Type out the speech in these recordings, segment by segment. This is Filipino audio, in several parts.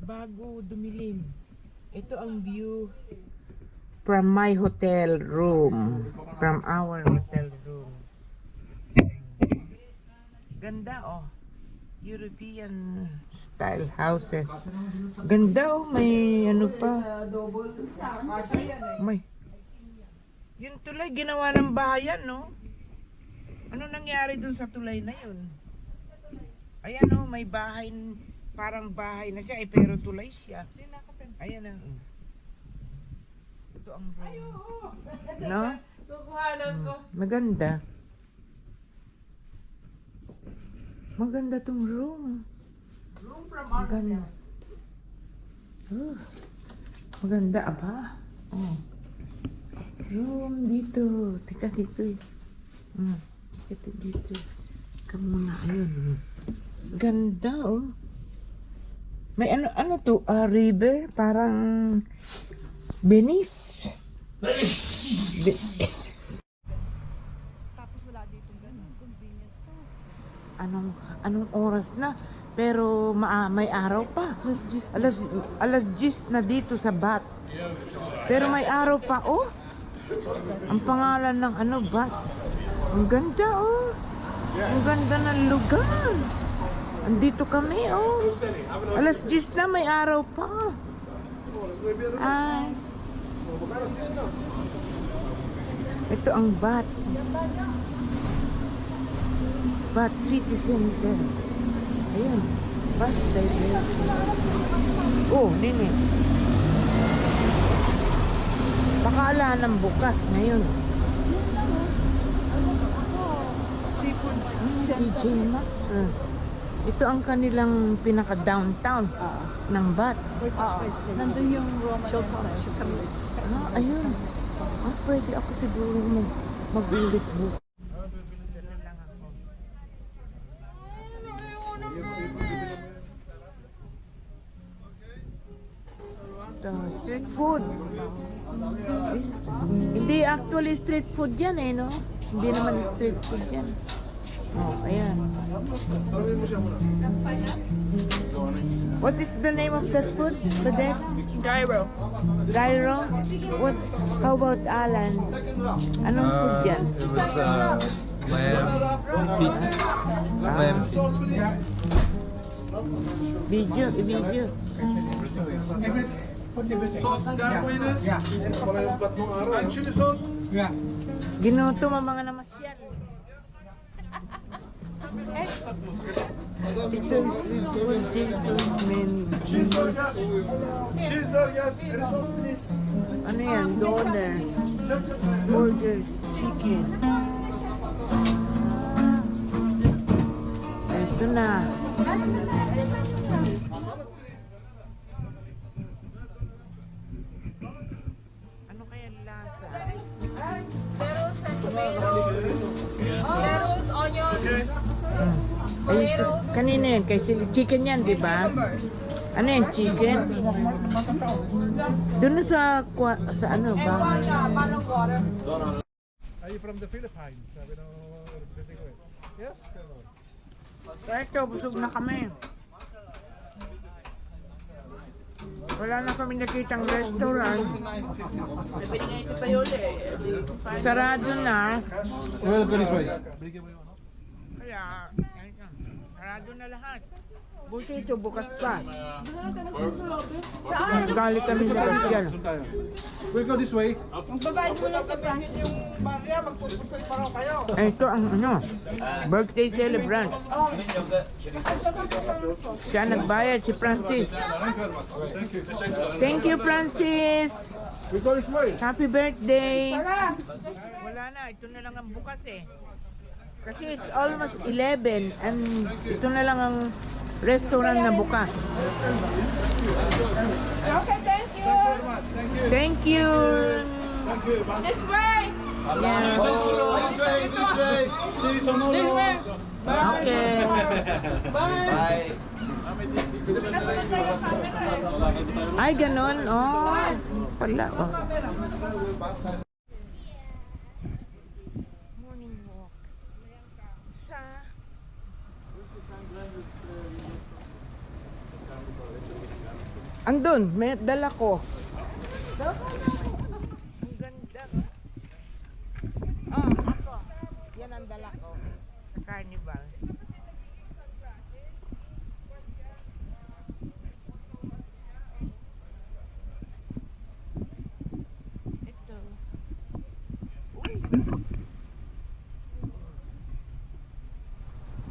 bago dumilim. Ito ang view from my hotel room. From our hotel room. Ganda oh. European style houses. Ganda oh. May ano pa. May. Yung tulay ginawa ng bahayan no? Ano nangyari dun sa tulay na yun? Ayan oh. May bahay. Parang bahay na siya pero tulay siya. Ayan ang. Ito ang room. No? Maganda. Maganda tong room. Maganda. Maganda aba. Room dito. Teka dito eh. Ito dito. Kamu na ayun. Ganda oh. May ano to? River? Parang Venice. Tapos wala dito ganun. Convenience to. Anong oras na? Pero may araw pa. Alas 10 na dito sa Bat. Pero may araw pa oh. Ang pangalan ng Bat. Ang ganda oh. Ang ganda ng lugar. Andito kami, oh. Alas 10 na, may araw pa. Ay. Ito ang Bat. Bat City Center. Ayan. Bus diversion. Oh, nini. Pakala ng bukas ngayon. Seafoods. DJ Max. Ito ang kanilang pinaka-downtown ng Bat. Nandun yung Roman Ayun. Pwede ako siguro mag-ulit bukas. Street food. Hindi actually street food yan eh, no? Hindi naman street food yan. Oh, ayan. What is the name of that food? Badette? Gyro. Gyro? What? How about Alan's? Anong food yan? It was lamb pizza. Lamb pizza. Video. Sos, garlic mayonnaise? Yeah. And chili sauce? Yeah. Ginuto mga namasyan. Ito is food Jesus menu. Cheeseburger. Cheeseburger. Any sauce, please? Ano yan? Doner. Burgers. Chicken. Ito na. Ano kaya lasa? Lettuce and tomatoes. Lettuce, onion. Ay, kanina yan. Kasi chicken yan, di ba? Ano yan? Chicken? Doon na sa ano ba? Bottled water. Are you from the Philippines? Sabi ng residente ko eh. Yes? Ito, busog na kami. Wala na kami nakitang restaurant. Sarado na. Well, very fine. Kaya, sarado na lahat. Buti ito, bukas pa. Galit kami na yan. We'll go this way. Magbabayad mo lang sa Francis yung Ito ang birthday celebrant. Siya nagbayad, si Francis. Thank you, Francis. We'll go this way. Happy birthday. Wala na, ito na lang ang bukas eh. Kasi it's almost 11 and ito na lang ang restaurant na bukas. Okay, thank you. Thank you. This way. Yeah. This way. See you tomorrow. This way. Okay. Bye. Ay, ganon. Oh, pala. Oh. Morning walk. Sa Andun, may dala ko. Ang ganda. Oh, ako. Yan ang dala ko. Sa carnival. Ito. Uy.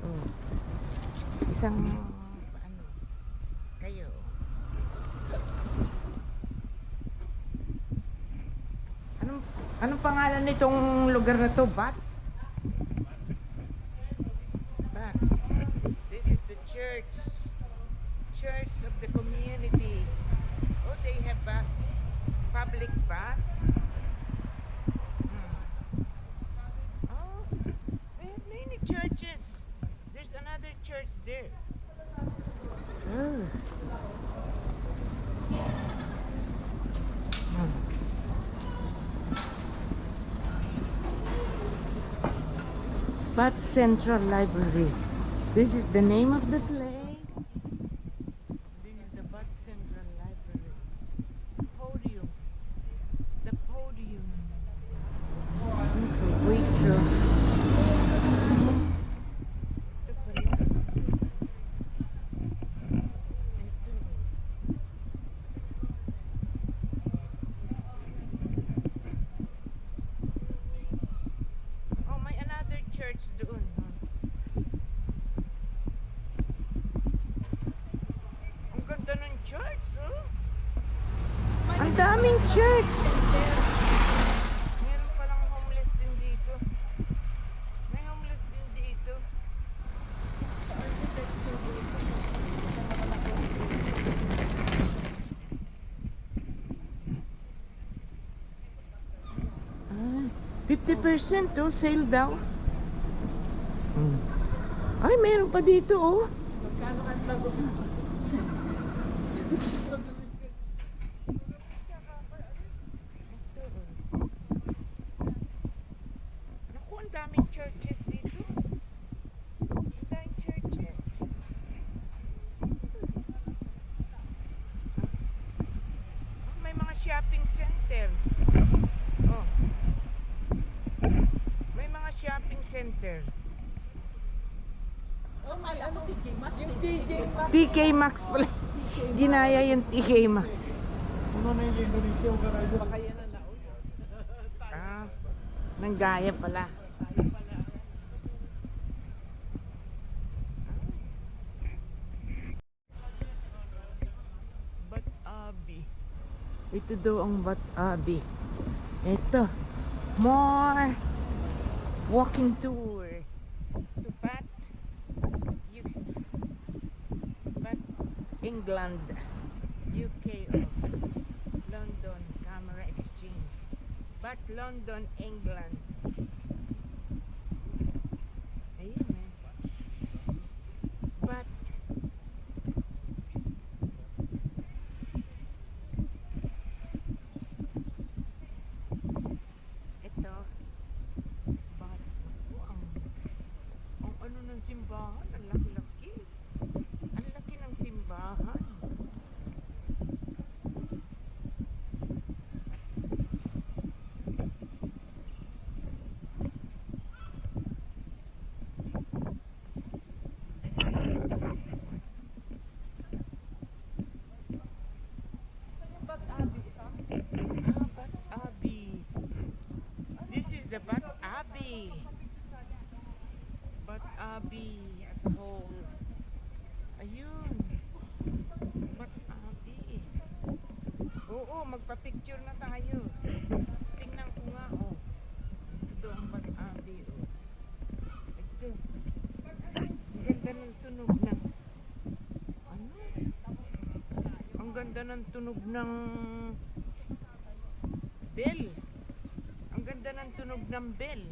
Oh. Isang ano kayo. Anong pangalan nitong lugar na to? Bat? Bat. This is the church. Church of the community. Oh, they have bus. Public bus. Oh, they have many churches. There's another church there. Oh. Bat Central Library. This is the name of the place. This is the Bat Central Library. Podium. The podium. Wait, Ito pala. Ito. Oh, may another church doon. Ang ganda ng church, oh. Ang daming church. Meron palang homeless din dito. May homeless din dito. Ah, 50% to sale daw. Ay, meron pa dito, oh. Naku, ang daming churches dito. Ang daming churches. May mga shopping center. Oh. May mga shopping center. Oh my, ano TK Maxx? Yung TK Maxx. TK Maxx pala. Ginaya yung TK Maxx. Baka yan ang naon. Ah, nanggaya pala. Bat Abi. Ito daw ang Bat Abi. Ito. More walking tour to Bat England, UK, or London Camera Exchange. But London, England. Ayun eh. But ito, but ang ano ng simbahan, ang laki-laki. Ang laki ng simbahan. Bat Abi. Ah, Bat Abi. This is the Bat Abi. Bat Abi as a whole. Ayun. Bat Abi. Oo, magpa-picture na tayo. Tingnan ko nga, oh. Ito ang Bat Abi, oh. Ito. Ang ganda ng tunog ng... Ano? Ang ganda ng tunog ng... bell. Ang ganda ng tunog ng bell.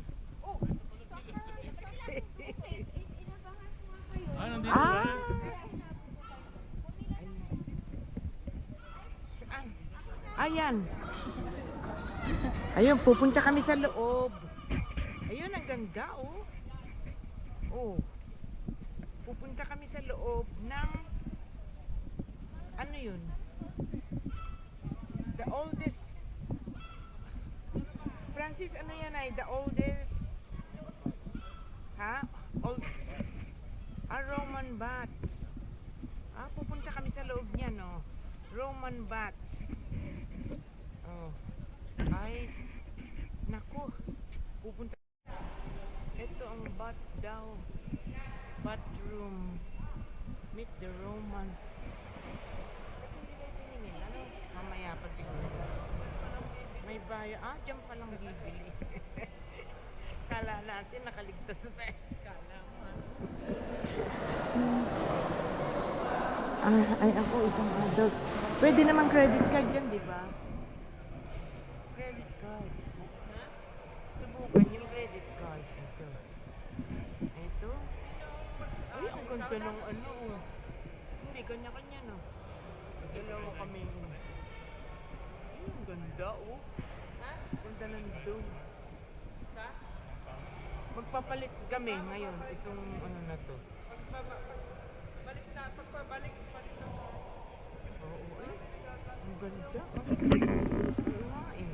Ah! Saan? Ayan. Ayun, pupunta kami sa loob. Ayun, ang ganda, oh. Oh. Pupunta kami sa loob ng ano yun? oldest. Francis, ano yan ay? The oldest. Ha? Old. Roman baths. Pupunta kami sa loob niya, no? Roman baths. Oh. Ay, naku. Pupunta. Ito ang bath daw. Bathroom. Meet the Romans. Ba't hindi kayo tiningin? Ano? Mamaya pa siguro. May bayo. Diyan palang bibili. Kala natin nakaligtas na tayo. Kala mo. Ay, ako isang adult. Pwede naman credit card dyan, di ba? Credit card. Ha? Subukan yung credit card. Ito. Ito. Ay, ang ganda ng ano. Oh. Hindi, kanya-kanya, no? Dalawa kami. Ay, ang ganda, oh. Ha? Ganda ng doon. Sa? Magpapalit kami ngayon. Itong ano na to. Balik na. Pagpabalik. Balik na. Oo, ay. Ang ganda. Oo nga, eh.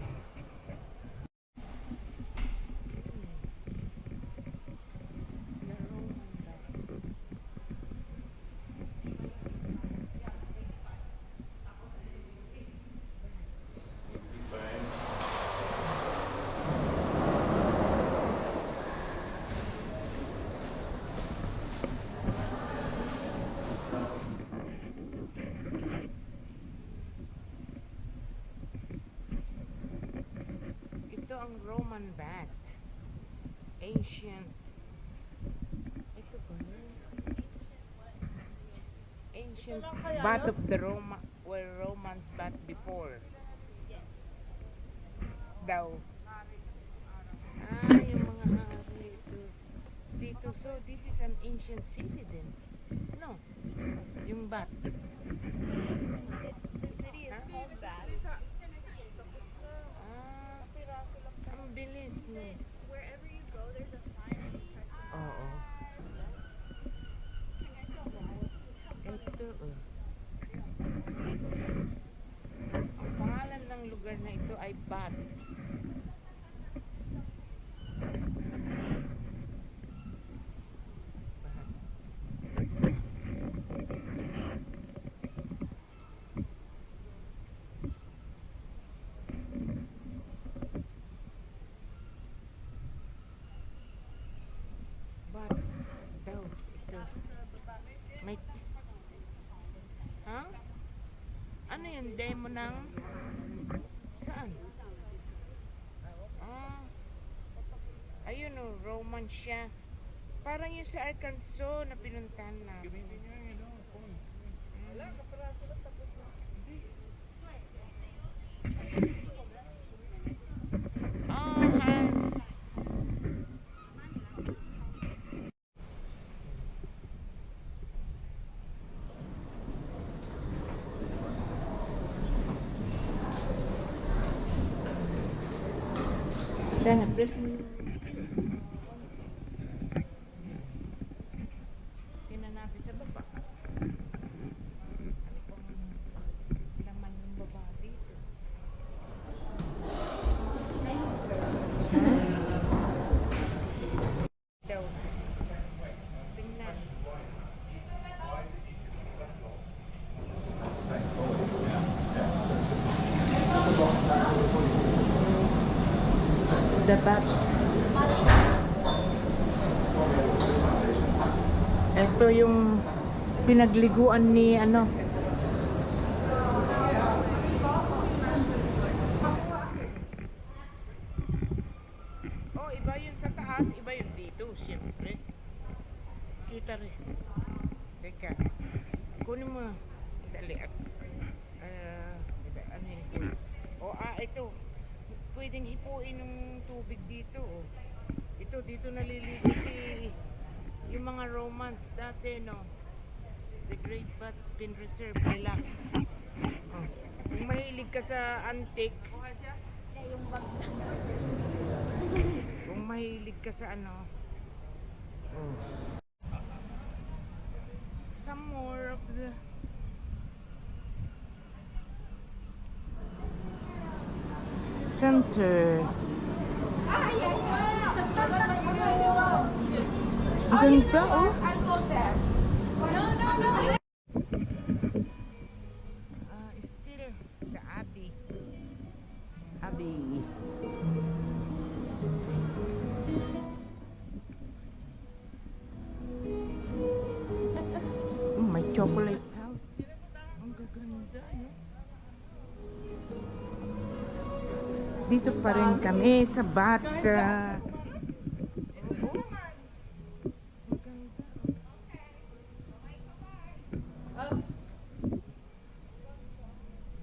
Ito ang Roman bath. Ancient. Ito ba yun? Ancient lang kaya bath yun? of the Roma, where Romans bath before. Daw. Yung mga hari ito. Dito. So, this is an ancient city din. No? Yung bath. The city is called Bath. Ang bilis. No? Wherever you go, there's a sign. Oo. Ito, oh. Ang pangalan ng lugar na ito ay Bath. Bath daw. Ito. May... Ha? Ano yun? Demo ng... Saan? Ayun o, Roman siya. Parang yung sa Arkansas na pinuntahan na. Wala. Kaparaso lang. Tapos na. Ha? Sana, press mo yung... Pinanapis sa baba. Ano pong laman ng baba dito? Daw. Tingnan. Dapat. Ito yung pinagliguan ni ano. Oh, iba yun sa taas, iba yun dito, siyempre. Kita rin. Teka. Kunin mo. Dali. Ano yun? Ito. Pwedeng hipuin ng tubig dito. Oh. Ito, dito naliligo yung mga Romans dati, no? The Great Bath Pin Reserve nila. Oh. Kung mahilig ka sa antique, kung mahilig ka sa ano, some more of the Center. Ganda, oh. Still the Abbey. Abbey. Oh, may chocolate house. Ang gaganda, no? Dito pa rin kami sa Bata.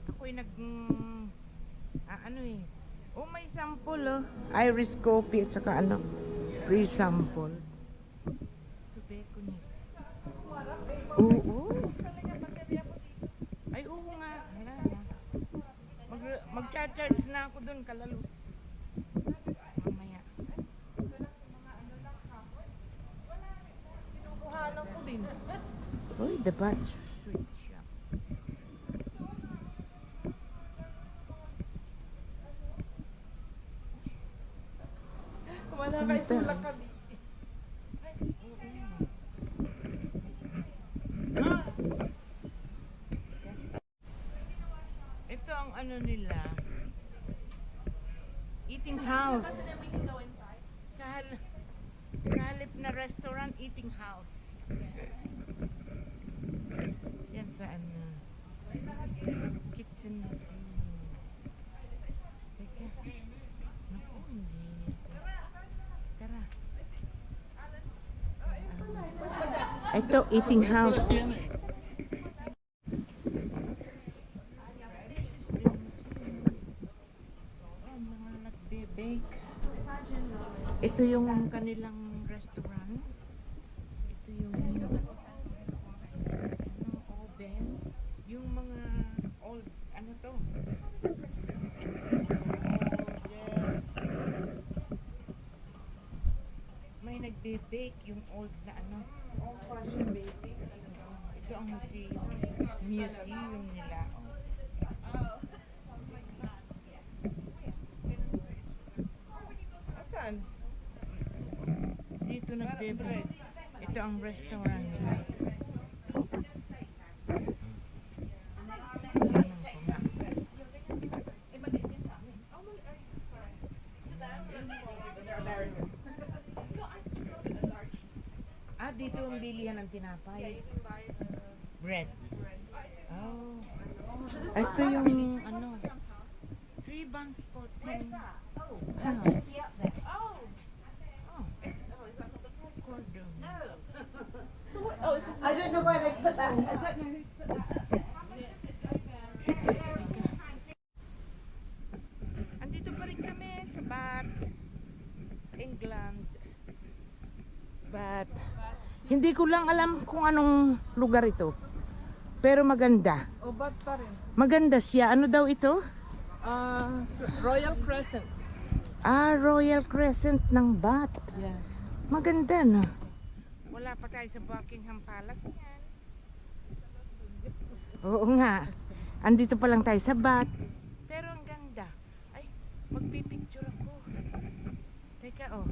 Ako'y ano eh. Oh, may sample oh. Irish coffee at saka ano. Free sample. Tubeconis. Oo. Ay, oo nga. Hala na. Mag-charge na ako dun, kalalus. Mamaya. Kinukuhanan ko din. Uy, the Bat Sweet Shop. Wala kay tulak kami. Ito ang ano nila. Eating house. Sa halip na restaurant, eating house. Yan sa ano. Kitchen museum. Teka. Naku, hindi. Tara. Ito, eating house. Mga nagbe-bake. Ito yung kanilang restaurant. Ito yung oven. Yung mga old, ano to? May nagbe-bake yung old na ano. Ito ang museum. Museum nila. Asan? Dito nagbe-bake. Ito ang restaurant nila. Ah, dito ang bilihan ng tinapay. Bread. Oh. Ito yung ano. 3 buns for 10 pounds. Oh. Cordon. I don't know where they put that. I don't know who's put that. Andito pa rin kami sa Bath, England. But hindi ko lang alam kung anong lugar ito. Pero maganda. Ubat pa rin. Maganda siya. Ano daw ito? Royal Crescent. Ah, Royal Crescent ng Bath. Yeah. Maganda no. Wala pa tayo sa Buckingham Palace yan. Oo nga. Andito pa lang tayo sa Bath. Pero ang ganda. Ay, magpipicture ako. Teka oh.